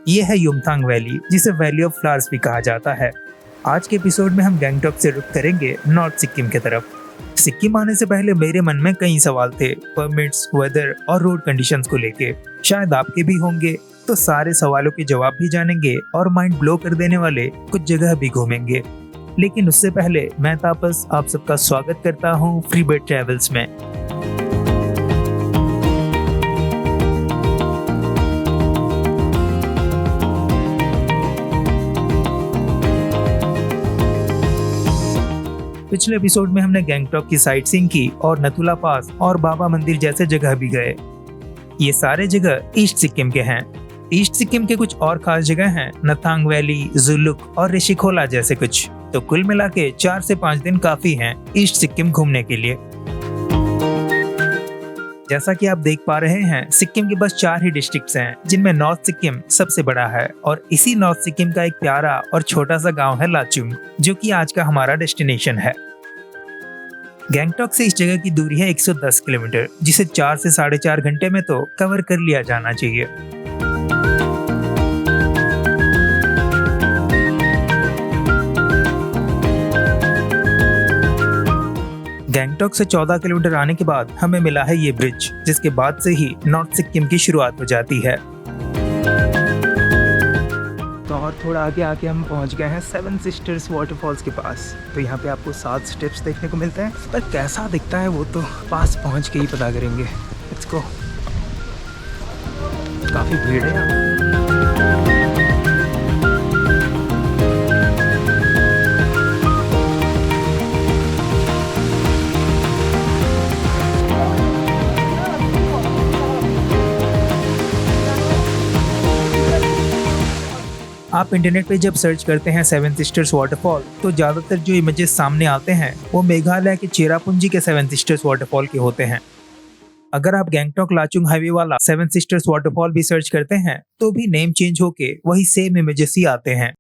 ये है युमथांग वैली, जिसे वैली ऑफ फ्लावर्स भी कहा जाता है। आज के एपिसोड में हम गैंगटॉक से रुख करेंगे नॉर्थ सिक्किम की तरफ। सिक्किम आने से पहले मेरे मन में कई सवाल थे, परमिट्स, वेदर और रोड कंडीशंस को लेके। शायद आपके भी होंगे, तो सारे सवालों के जवाब भी जानेंगे और माइंड ब्लो कर देने वाले कुछ जगह भी घूमेंगे। लेकिन उससे पहले मैं तापस आप सबका स्वागत करता हूँ फ्रीबर्ड ट्रैवल्स में। पिछले एपिसोड में हमने गैंगटॉक की साइट सीइंग की और नथुला पास और बाबा मंदिर जैसे जगह भी गए। ये सारे जगह ईस्ट सिक्किम के हैं। ईस्ट सिक्किम के कुछ और खास जगह हैं, नथांग वैली, जुलुक और ऋषिखोला जैसे कुछ। तो कुल मिला के 4 से 5 दिन काफी हैं ईस्ट सिक्किम घूमने के लिए। जैसा कि आप देख पा रहे हैं, सिक्किम के बस 4 ही डिस्ट्रिक्ट्स हैं, जिनमें नॉर्थ सिक्किम सबसे बड़ा है। और इसी नॉर्थ सिक्किम का एक प्यारा और छोटा सा गांव है लाचुंग, जो कि आज का हमारा डेस्टिनेशन है। गैंगटॉक से इस जगह की दूरी है 110 किलोमीटर, जिसे 4 से 4.5 घंटे में तो कवर कर लिया जाना चाहिए। गैंगटॉक से 14 किलोमीटर आने के बाद हमें मिला है ये ब्रिज, जिसके बाद से ही नॉर्थ सिक्किम की शुरुआत हो जाती है। तो और थोड़ा आगे आके हम पहुंच गए हैं 7 सिस्टर्स वाटरफॉल्स के पास। तो यहाँ पे आपको 7 स्टेप्स देखने को मिलते हैं, पर कैसा दिखता है वो तो पास पहुंच के ही पता करेंगे। Let's go. काफी भीड़ है यहाँ। आप इंटरनेट पे जब सर्च करते हैं 7 सिस्टर्स वाटरफॉल, तो ज़्यादातर जो इमेजेस सामने आते हैं वो मेघालय के चेरापूंजी के 7 सिस्टर्स वाटरफॉल के होते हैं। अगर आप गैंगटॉक लाचुंग हाईवे वाला 7 सिस्टर्स वाटरफॉल भी सर्च करते हैं, तो भी नेम चेंज होके वही सेम इमेजेस ही आते हैं।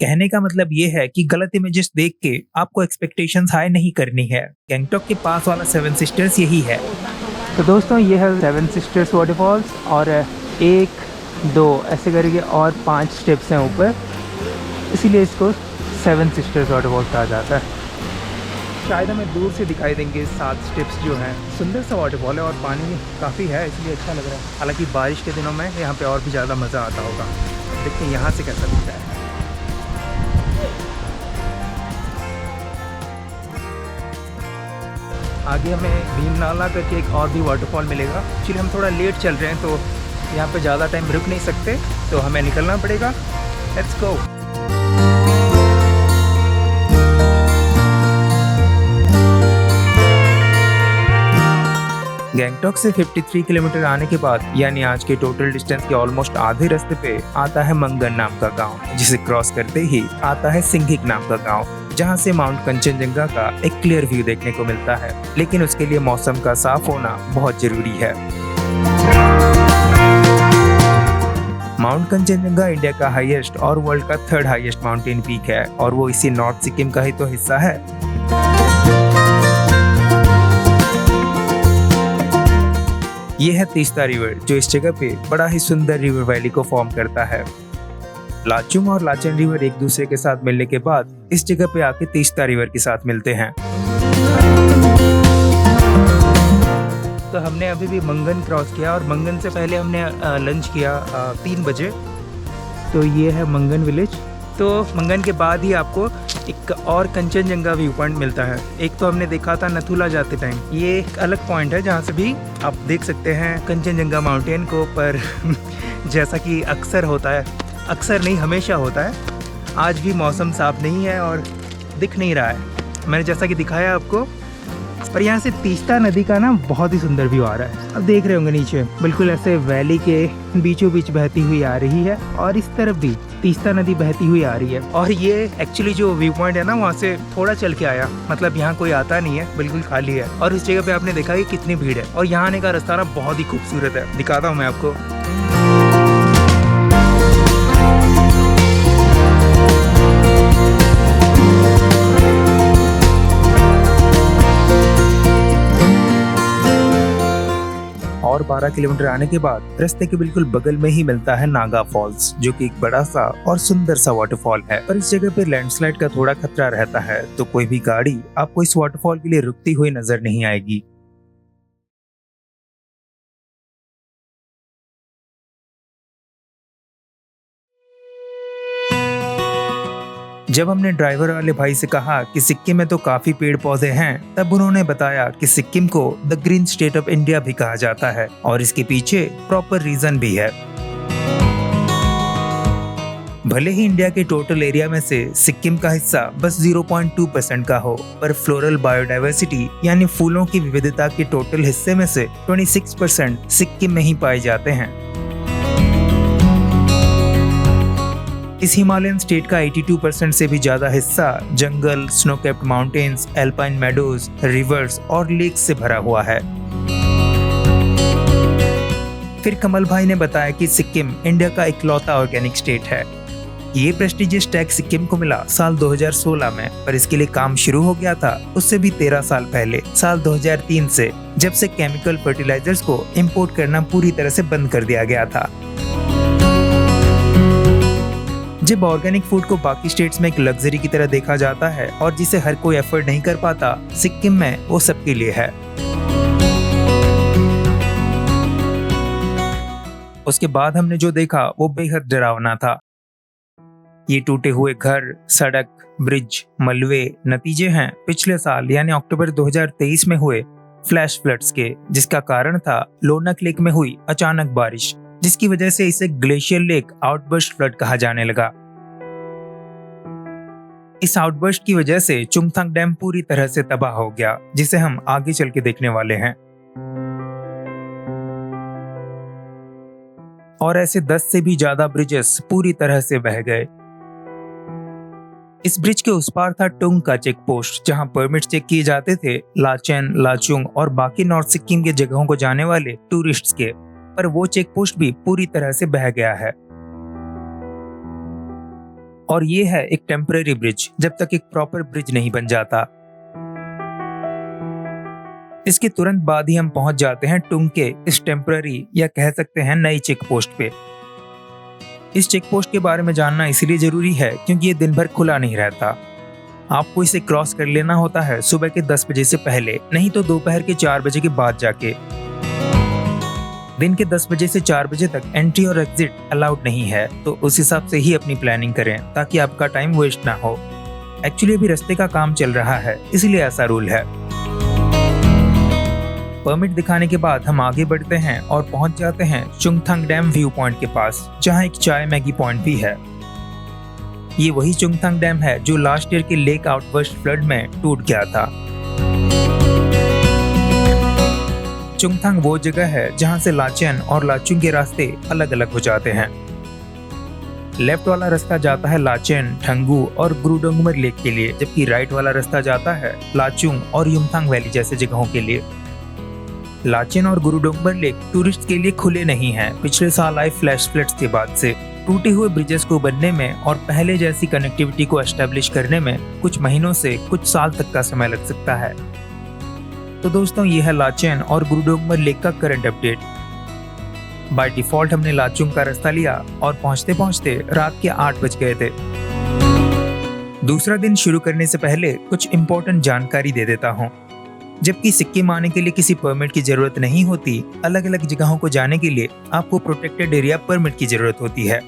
कहने का मतलब ये है कि गलत इमेजेस देख के आपको एक्सपेक्टेशंस हाई नहीं करनी है। गैंगटॉक के पास वाला 7 सिस्टर्स यही है। तो दोस्तों, ये है 7 सिस्टर्स वाटरफॉल्स और 1, 2 ऐसे करके और 5 स्टेप्स हैं ऊपर, इसीलिए इसको 7 सिस्टर्स वाटरफॉल्स कहा जाता है। शायद हमें दूर से दिखाई देंगे 7 स्टेप्स जो हैं। सुंदर सा वाटरफॉल है और पानी काफ़ी है, इसलिए अच्छा लग रहा है। हालांकि बारिश के दिनों में यहाँ पे और भी ज़्यादा मज़ा आता होगा। देखते हैं यहाँ से कैसा दिखता है। आगे हमें भीमनाला करके एक और भी वाटरफॉल मिलेगा। एक्चुअली हम थोड़ा लेट चल रहे हैं, तो यहाँ पे ज़्यादा टाइम रुक नहीं सकते, तो हमें निकलना पड़ेगा। Let's go. गैंगटॉक से 53 किलोमीटर आने के बाद, यानी आज के टोटल डिस्टेंस के ऑलमोस्ट आधे रास्ते पे आता है मंगन नाम का गांव, जिसे क्रॉस करते ही आता है सिंघिक नाम का गांव, जहां से माउंट कंचनजंगा का एक क्लियर व्यू देखने को मिलता है। लेकिन उसके लिए मौसम का साफ होना बहुत जरूरी है। माउंट कंचनजंगा इंडिया का हाईएस्ट और वर्ल्ड का 3rd हाईएस्ट माउंटेन पीक है, और वो इसी नॉर्थ सिक्किम का ही तो हिस्सा है। ये है तीस्ता रिवर, जो इस जगह पे बड़ा ही सुंदर रिवर वैली को फॉर्म करता है। लाचुंग और लाचन रिवर एक दूसरे के साथ मिलने के बाद इस जगह पे आके तीस्ता रिवर के साथ मिलते हैं। तो हमने अभी भी मंगन क्रॉस किया, और मंगन से पहले हमने लंच किया 3 बजे। तो ये है मंगन विलेज। तो मंगन के बाद ही आपको एक और कंचनजंगा व्यू पॉइंट मिलता है। एक तो हमने देखा था नथुला जाते टाइम, ये एक अलग पॉइंट है जहाँ से भी आप देख सकते हैं कंचनजंगा माउंटेन को। पर जैसा कि अक्सर होता है, अक्सर नहीं हमेशा होता है, आज भी मौसम साफ नहीं है और दिख नहीं रहा है, मैंने जैसा कि दिखाया आपको। पर यहाँ से तीस्ता नदी का ना बहुत ही सुंदर व्यू आ रहा है। अब देख रहे होंगे नीचे बिल्कुल ऐसे वैली के बीचों बीच बहती हुई आ रही है, और इस तरफ भी तीस्ता नदी बहती हुई आ रही है। और ये एक्चुअली जो व्यू पॉइंट है ना, वहाँ से थोड़ा चल के आया, मतलब यहाँ कोई आता नहीं है, बिल्कुल खाली है। और इस जगह पे आपने देखा कि कितनी भीड़ है, और यहाँ आने का रास्ता ना बहुत ही खूबसूरत है। दिखाता हूँ मैं आपको। और 12 किलोमीटर आने के बाद रास्ते के बिल्कुल बगल में ही मिलता है नागा फॉल्स, जो कि एक बड़ा सा और सुंदर सा वाटरफॉल है। पर इस जगह पे लैंडस्लाइड का थोड़ा खतरा रहता है, तो कोई भी गाड़ी आपको इस वाटरफॉल के लिए रुकती हुई नजर नहीं आएगी। जब हमने ड्राइवर वाले भाई से कहा कि सिक्किम में तो काफी पेड़ पौधे हैं, तब उन्होंने बताया कि सिक्किम को the green state of India भी कहा जाता है और इसके पीछे प्रॉपर रीजन भी है। भले ही इंडिया के टोटल एरिया में से सिक्किम का हिस्सा बस 0.2% का हो, पर फ्लोरल बायोडाइवर्सिटी यानी फूलों की विविधता के टोटल हिस्से में से 26% सिक्किम में ही पाए जाते हैं। इस हिमालयन स्टेट का 82% से भी ज्यादा हिस्सा जंगल, snow capped mountains, alpine meadows, rivers और लेक्स से भरा हुआ है। फिर कमल भाई ने बताया कि सिक्किम इंडिया का इकलौता ऑर्गेनिक स्टेट है। ये प्रेस्टिजियस टैग सिक्किम को मिला साल 2016 में, पर इसके लिए काम शुरू हो गया था उससे भी 13 साल पहले, साल 2003 से, जब से केमिकल फर्टिलाइजर्स को इंपोर्ट करना पूरी तरह से बंद कर दिया गया था। जब ऑर्गेनिक फूड को बाकी स्टेट्स में एक लग्जरी की तरह देखा जाता है और जिसे हर कोई अफोर्ड नहीं कर पाता, सिक्किम में वो सबके लिए है। उसके बाद हमने जो देखा वो बेहद डरावना था। ये टूटे हुए घर, सड़क, ब्रिज, मलबे नतीजे हैं पिछले साल यानी अक्टूबर 2023 में हुए फ्लैश फ्लड्स के, जिसका कारण था लोनाक लेक में हुई अचानक बारिश, जिसकी वजह से इसे ग्लेशियर लेक आउटबर्स्ट फ्लड कहा जाने लगा। इस आउटबर्स्ट की वजह से चुंगथांग डैम पूरी तरह से तबाह हो गया, जिसे हम आगे चल के देखने वाले हैं। और ऐसे 10 से भी ज्यादा ब्रिजेस पूरी तरह से बह गए। इस ब्रिज के उस पार था टुंग का चेक पोस्ट, जहां परमिट चेक किए जाते थे लाचेन, लाचुंग और बाकी नॉर्थ सिक्किम के जगहों को जाने वाले टूरिस्ट्स के, पर वो चेक पोस्ट भी पूरी तरह से बह गया है। और ये है एक टेम्पररी ब्रिज, जब तक एक प्रॉपर ब्रिज नहीं बन जाता। इसके तुरंत बाद ही हम पहुंच जाते हैं टुंग के इस टेम्पररी या कह सकते हैं नई चेक पोस्ट पे। इस चेक पोस्ट के बारे में जानना इसलिए जरूरी है क्योंकि ये दिन भर खुला नहीं रहता। आपको इसे क्रॉस कर लेना होता है सुबह के 10 बजे से पहले, नहीं तो दोपहर के 4 बजे के बाद जाके। दिन के 10 बजे से 4 बजे तक एंट्री और एग्जिट अलाउड नहीं है, तो उस हिसाब से ही अपनी प्लानिंग करें ताकि आपका टाइम वेस्ट ना हो। एक्चुअली अभी रास्ते का काम चल रहा है, इसलिए ऐसा रूल है। परमिट दिखाने के बाद हम आगे बढ़ते हैं और पहुंच जाते हैं चुंगथांग डैम व्यू पॉइंट के पास, जहां एक चाय मैगी पॉइंट भी है। ये वही चुंगथांग डैम है जो लास्ट ईयर के लेक आउटबर्स्ट फ्लड में टूट गया था। चुंगथांग वो जगह है जहां से लाचेन और लाचुंग के रास्ते अलग अलग हो जाते हैं। लेफ्ट वाला रास्ता जाता है लाचेन, ठंगू और गुरुडोंगमर लेक के लिए, जबकि राइट वाला रास्ता जाता है लाचुंग और युमथांग वैली जैसे जगहों के लिए। लाचेन और गुरुडोंगमर लेक टूरिस्ट के लिए खुले नहीं हैं। पिछले साल आए फ्लैश फ्लड्स के बाद से टूटे हुए ब्रिजेस को बनने में और पहले जैसी कनेक्टिविटी को एस्टेब्लिश करने में कुछ महीनों से कुछ साल तक का समय लग सकता है। तो दोस्तों, ये है लाचेन और गुरुडोंगमर लेक का करंट अपडेट। बाय डिफॉल्ट हमने लाचुंग का रास्ता लिया और पहुंचते पहुंचते रात के 8 बज गए थे। दूसरा दिन शुरू करने से पहले कुछ इम्पोर्टेंट जानकारी दे देता हूँ। जबकि सिक्किम आने के लिए किसी परमिट की जरूरत नहीं होती, अलग अलग जगहों को जाने के लिए आपको प्रोटेक्टेड एरिया परमिट की जरूरत होती है।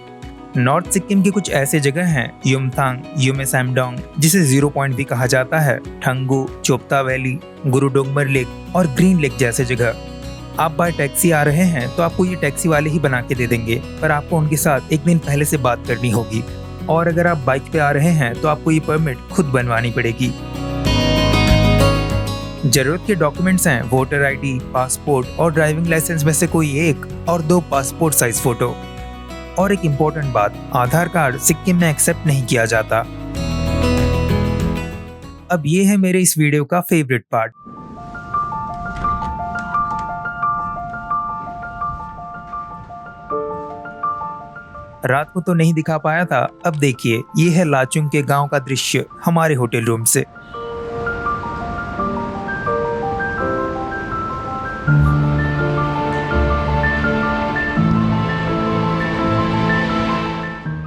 नॉर्थ सिक्किम की कुछ ऐसे जगह हैं, युमथांग, युमे सैमडोंग जिसे 0 पॉइंट भी कहा जाता है, ठंगू, चोपता वैली, गुरुडोंगमर लेक और ग्रीन लेक जैसे जगह। आप बाय टैक्सी आ रहे हैं तो आपको ये टैक्सी वाले ही बना के दे देंगे, पर आपको उनके साथ एक दिन पहले से बात करनी होगी। और अगर आप बाइक पे आ रहे हैं तो आपको ये परमिट खुद बनवानी पड़ेगी। जरूरत के डॉक्यूमेंट्स हैं वोटर आईडी, पासपोर्ट और ड्राइविंग लाइसेंस में से कोई एक और 2 पासपोर्ट साइज फोटो। और एक इम्पोर्टेंट बात, आधार कार्ड सिक्किम में एक्सेप्ट नहीं किया जाता। अब ये है मेरे इस वीडियो का फेवरेट पार्ट। रात को तो नहीं दिखा पाया था, अब देखिए ये है लाचुंग के गांव का दृश्य हमारे होटल रूम से।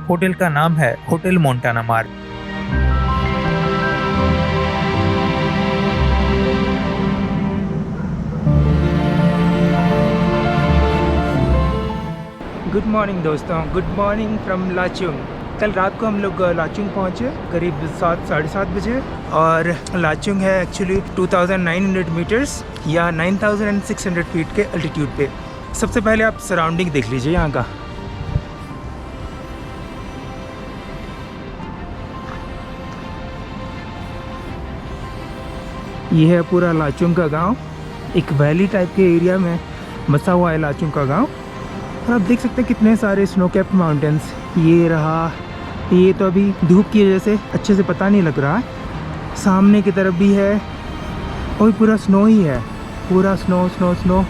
होटल का नाम है होटल मोंटाना मार्ग। गुड मॉर्निंग दोस्तों, गुड मॉर्निंग फ्रॉम लाचुंग। कल रात को हम लोग लाचुंग पहुँचे करीब 7 साढ़े 7 बजे। और लाचुंग है एक्चुअली 2900 मीटर्स या 9600 फीट के अल्टीट्यूड पे। सबसे पहले आप सराउंडिंग देख लीजिए यहाँ का। ये है पूरा लाचुंग का गांव, एक वैली टाइप के एरिया में बसा हुआ है लाचुंग का गांव। और आप देख सकते हैं कितने सारे स्नो कैप्ड माउंटेन्स। ये रहा, ये तो अभी धूप की वजह से अच्छे से पता नहीं लग रहा है। सामने की तरफ भी है और पूरा स्नो ही है, पूरा स्नो स्नो स्नो।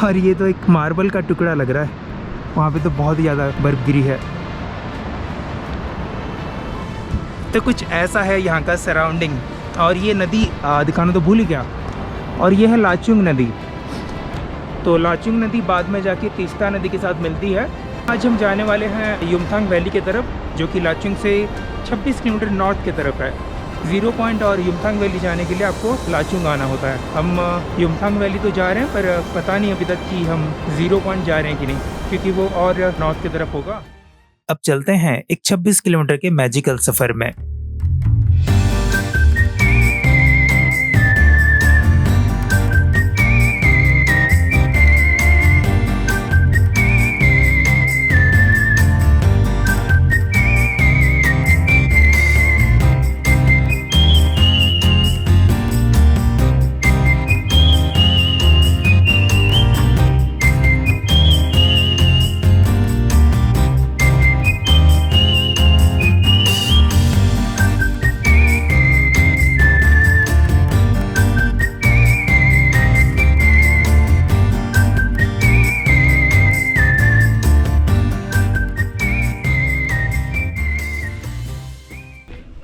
और ये तो एक मार्बल का टुकड़ा लग रहा है, वहाँ पे तो बहुत ही ज़्यादा बर्फ़ गिरी है। तो कुछ ऐसा है यहाँ का सराउंडिंग। और ये नदी दिखाना तो भूल ही गया, और ये है लाचुंग नदी। तो लाचुंग नदी बाद में जाके तीस्ता नदी के साथ मिलती है। आज हम जाने वाले हैं युमथांग वैली की तरफ, जो कि लाचुंग से 26 किलोमीटर नॉर्थ की तरफ है। 0 पॉइंट और युमथांग वैली जाने के लिए आपको लाचुंग आना होता है। हम युमथांग वैली तो जा रहे हैं, पर पता नहीं अभी तक कि हम 0 पॉइंट जा रहे हैं कि नहीं, क्योंकि वो और नॉर्थ की तरफ होगा। अब चलते हैं एक 26 किलोमीटर के मैजिकल सफर में।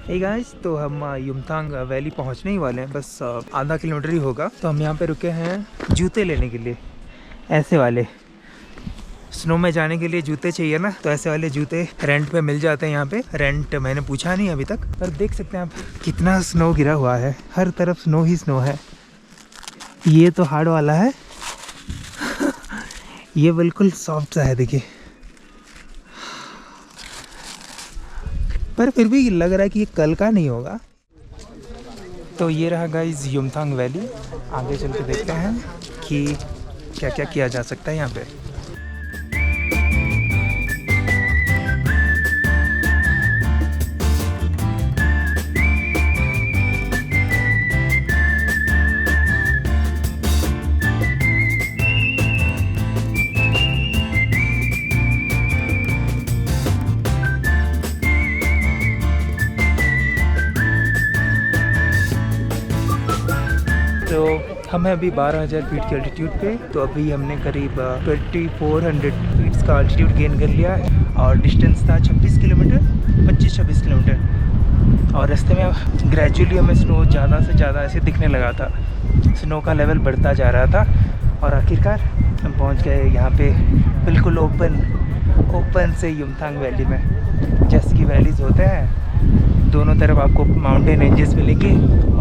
हे गाइस, तो हम युमथांग वैली पहुंचने ही वाले हैं, बस आधा किलोमीटर ही होगा। तो हम यहाँ पे रुके हैं जूते लेने के लिए। ऐसे वाले स्नो में जाने के लिए जूते चाहिए ना, तो ऐसे वाले जूते रेंट पे मिल जाते हैं यहाँ पे। रेंट मैंने पूछा नहीं अभी तक, पर देख सकते हैं आप कितना स्नो गिरा हुआ है, हर तरफ स्नो ही स्नो है। ये तो हार्ड वाला है ये बिल्कुल सॉफ्ट सा है, देखिए। पर फिर भी लग रहा है कि ये कल का नहीं होगा। तो ये रहा गाइस युमथांग वैली। आगे चल के देखते हैं कि क्या क्या किया जा सकता है यहाँ पे। तो हम हैं अभी 12,000 फीट के अल्टीट्यूड पे। तो अभी हमने करीब 2400 फीट्स का अल्टीट्यूड गेन कर लिया है। और डिस्टेंस था 26 किलोमीटर, 25-26 किलोमीटर। और रास्ते में ग्रेजुअली हमें स्नो ज़्यादा से ज़्यादा ऐसे दिखने लगा था, स्नो का लेवल बढ़ता जा रहा था। और आखिरकार हम पहुंच गए यहाँ पे बिल्कुल ओपन से युमथांग वैली में। जैसे कि वैलीज होते हैं, दोनों तरफ आपको माउंटेन रेंजेस मिलेंगे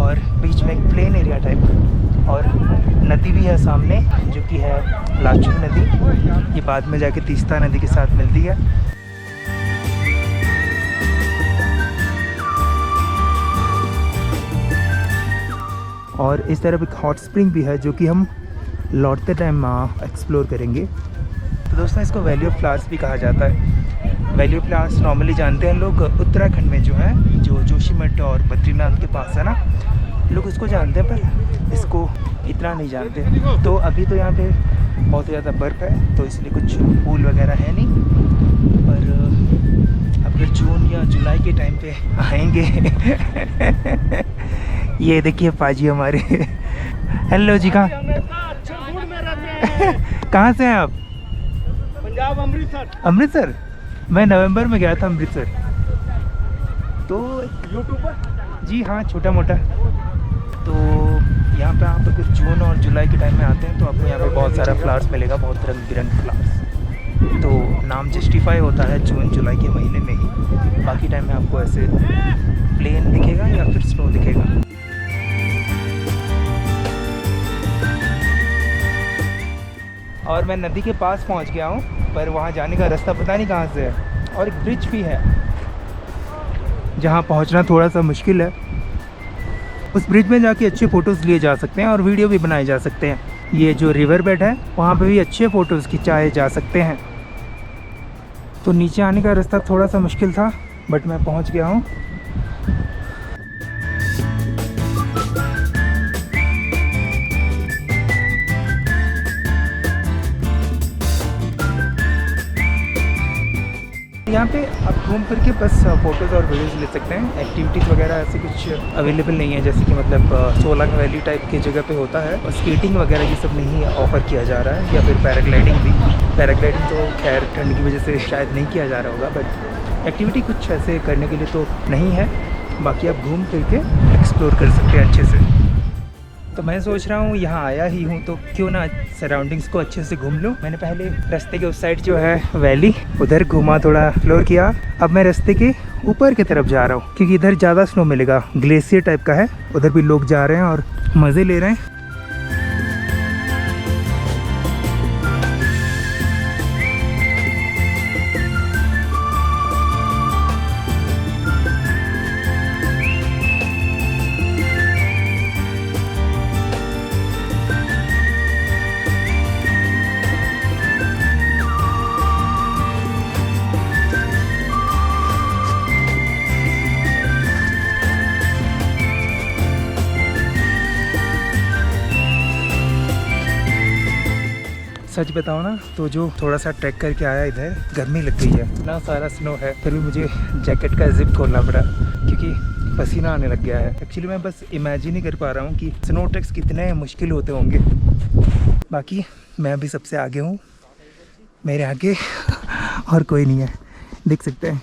और बीच में एक प्लेन एरिया टाइप। और नदी भी है सामने, जो कि है लाचुंग नदी। ये बाद में जाके तीस्ता नदी के साथ मिलती है। और इस तरफ एक हॉट स्प्रिंग भी है, जो कि हम लौटते टाइम एक्सप्लोर करेंगे। तो दोस्तों, इसको वैली ऑफ फ्लावर्स भी कहा जाता है। वैली ऑफ फ्लावर्स नॉर्मली जानते हैं लोग उत्तराखंड में जो है, जो जोशीमठ और बद्रीनाथ के पास है ना, लोग इसको जानते हैं, पर इसको इतना नहीं जानते। तो अभी तो यहाँ पे बहुत ज़्यादा बर्फ़ है, तो इसलिए कुछ फूल वगैरह है नहीं। पर अगर जून या जुलाई के टाइम पे आएंगे ये देखिए पाजी हमारे हेलो जी, कहाँ कहाँ से हैं आप? पंजाब, अमृतसर। अमृतसर? मैं नवंबर में गया था अमृतसर। तो यूट्यूबर? जी हाँ, छोटा मोटा। तो यहाँ पे आप अगर जून और जुलाई के टाइम में आते हैं तो आपको यहाँ पे बहुत सारा फ्लावर्स मिलेगा, बहुत रंग बिरंगे फ्लावर्स। तो नाम जस्टिफाई होता है जून जुलाई के महीने में ही। बाकी टाइम में आपको ऐसे प्लेन दिखेगा या फिर स्नो दिखेगा। और मैं नदी के पास पहुंच गया हूं, पर वहां जाने का रास्ता पता नहीं कहां से है। और एक ब्रिज भी है जहां पहुंचना थोड़ा सा मुश्किल है। उस ब्रिज में जाके अच्छे फ़ोटोज़ लिए जा सकते हैं और वीडियो भी बनाए जा सकते हैं। ये जो रिवर बेड है वहाँ पे भी अच्छे फ़ोटोज़ खिंचाए जा सकते हैं। तो नीचे आने का रास्ता थोड़ा सा मुश्किल था, बट मैं पहुँच गया हूँ। यहाँ पे आप घूम फिर के बस फ़ोटोज़ और वीडियोज़ ले सकते हैं। एक्टिविटीज़ वगैरह ऐसे कुछ अवेलेबल नहीं है, जैसे कि मतलब सोलंग वैली टाइप की जगह पे होता है। और स्केटिंग वगैरह ये सब नहीं ऑफ़र किया जा रहा है, या फिर पैराग्लाइडिंग भी। पैराग्लाइडिंग तो खैर ठंड की वजह से शायद नहीं किया जा रहा होगा, बट एक्टिविटी कुछ ऐसे करने के लिए तो नहीं है। बाकी आप घूम फिर के एक्सप्लोर कर सकते हैं अच्छे से। तो मैं सोच रहा हूँ यहाँ आया ही हूँ तो क्यों ना सराउंडिंग्स को अच्छे से घूम लूँ। मैंने पहले रास्ते के उस साइड जो है वैली, उधर घूमा, थोड़ा एक्सप्लोर किया। अब मैं रास्ते के ऊपर की तरफ जा रहा हूँ क्योंकि इधर ज़्यादा स्नो मिलेगा, ग्लेशियर टाइप का है। उधर भी लोग जा रहे हैं और मज़े ले रहे हैं। सच बताओ ना तो जो थोड़ा सा ट्रैक करके आया इधर, गर्मी लग गई है। इतना सारा स्नो है, फिर भी मुझे जैकेट का जिप खोलना पड़ा क्योंकि पसीना आने लग गया है। एक्चुअली मैं बस इमेजिन ही कर पा रहा हूँ कि स्नो ट्रैक्स कितने मुश्किल होते होंगे। बाकी मैं भी सबसे आगे हूँ, मेरे आगे और कोई नहीं है, देख सकते हैं।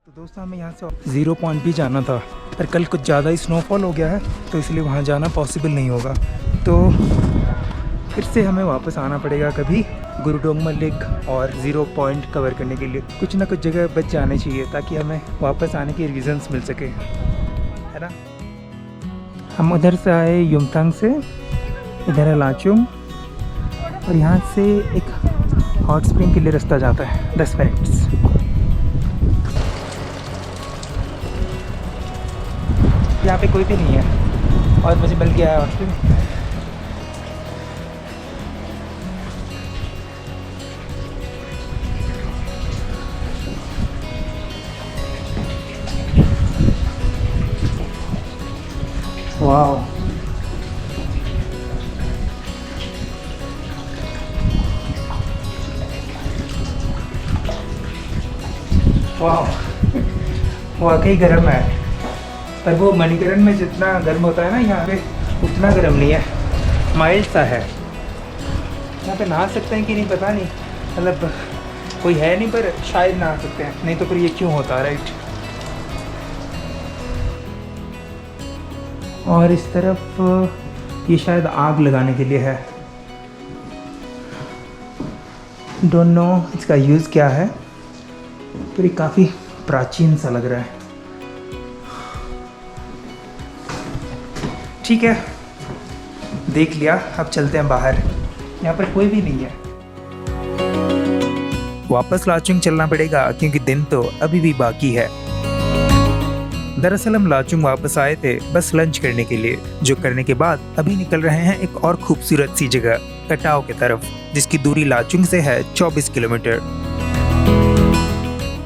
तो दोस्तों हमें यहाँ से 0 पॉइंट भी जाना था, पर कल कुछ ज़्यादा ही स्नोफॉल हो गया है तो इसलिए वहाँ जाना पॉसिबल नहीं होगा। तो फिर से हमें वापस आना पड़ेगा कभी गुरुडोंगमा लेक और 0 पॉइंट कवर करने के लिए। कुछ ना कुछ जगह बच जाने चाहिए ताकि हमें वापस आने के रीज़न्स मिल सके, है ना। हम उधर से आए युमथांग से, इधर है लाचुंग, और यहाँ से एक हॉट स्प्रिंग के लिए रास्ता जाता है 10 मिनट्स। यहाँ पे कोई भी नहीं है और मुझे मिल गया है हॉस्टल। वाओ, वाओ, वाकई गर्म है। पर वो मणिकरण में जितना गर्म होता है ना, यहाँ पे उतना गर्म नहीं है, माइल्ड सा है। यहाँ पे नहा सकते हैं कि नहीं पता नहीं, मतलब कोई है नहीं, पर शायद नहा सकते हैं, नहीं तो फिर ये क्यों होता है, राइट। और इस तरफ ये शायद आग लगाने के लिए है, डोंट नो इसका यूज़ क्या है, पर ये काफ़ी प्राचीन सा लग रहा है। ठीक है, देख लिया, अब चलते हैं बाहर। यहाँ पर कोई भी नहीं है। वापस लाचुंग चलना पड़ेगा क्योंकि दिन तो अभी भी बाकी है। दरअसल हम लाचुंग वापस आए थे बस लंच करने के लिए, जो करने के बाद अभी निकल रहे हैं एक और खूबसूरत सी जगह कटाओ की तरफ, जिसकी दूरी लाचुंग से है 24 किलोमीटर।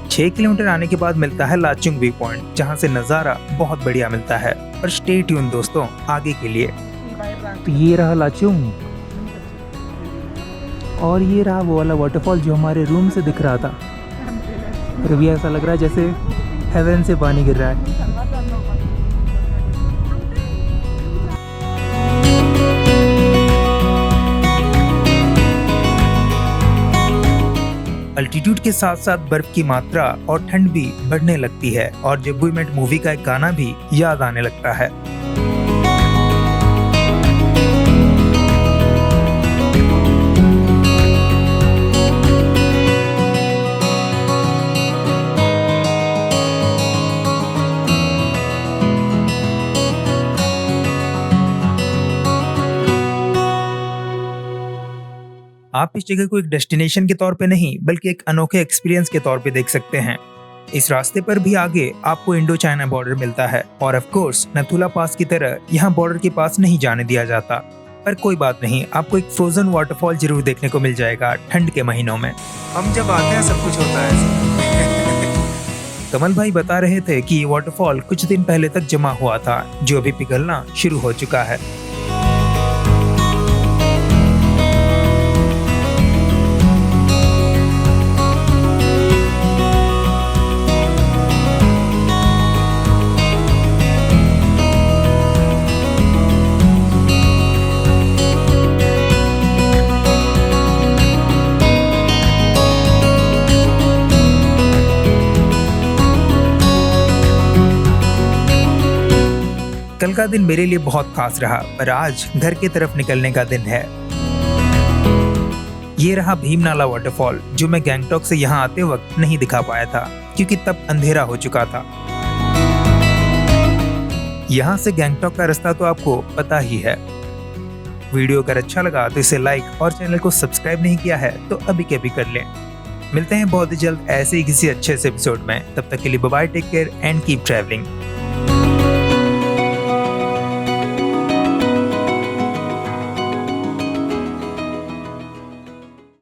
6 किलोमीटर आने के बाद मिलता है लाचुंग व्यू पॉइंट, जहाँ से नज़ारा बहुत बढ़िया मिलता है। पर स्टे ट्यून दोस्तों आगे के लिए। तो ये रहा लाचुंग, और ये रहा वो वाला वाटरफॉल जो हमारे रूम से दिख रहा था। और अभी ऐसा लग रहा है जैसे हेवन से पानी गिर रहा है। अल्टीट्यूड के साथ साथ बर्फ की मात्रा और ठंड भी बढ़ने लगती है, और जब वी मेट मूवी का एक गाना भी याद आने लगता है। आप इस जगह को एक डेस्टिनेशन के तौर पे नहीं बल्कि एक अनोखे एक्सपीरियंस के तौर पे देख सकते हैं। इस रास्ते पर भी आगे आपको इंडो चाइना बॉर्डर मिलता है और ऑफ कोर्स नथुला पास की तरह यहाँ बॉर्डर के पास नहीं जाने दिया जाता। पर कोई बात नहीं, आपको एक फ्रोजन वाटरफॉल जरूर देखने को मिल जाएगा ठंड के महीनों में। हम जब आते हैं सब कुछ होता है। कमल भाई बता रहे थे कि ये वाटरफॉल कुछ दिन पहले तक जमा हुआ था, जो अभी पिघलना शुरू हो चुका है। कल का दिन मेरे लिए बहुत खास रहा, पर आज घर की तरफ निकलने का दिन है। ये रहा भीमनाला वाटरफॉल, जो मैं गैंगटॉक से यहाँ आते वक्त नहीं दिखा पाया था क्योंकि तब अंधेरा हो चुका था। यहाँ से गैंगटॉक का रास्ता तो आपको पता ही है। वीडियो अगर अच्छा लगा तो इसे लाइक और चैनल को सब्सक्राइब नहीं किया है तो अभी के अभी कर लें। मिलते हैं बहुत ही जल्द ऐसे ही किसी अच्छे से एपिसोड में। तब तक के लिए bye bye, take care and keep travelling.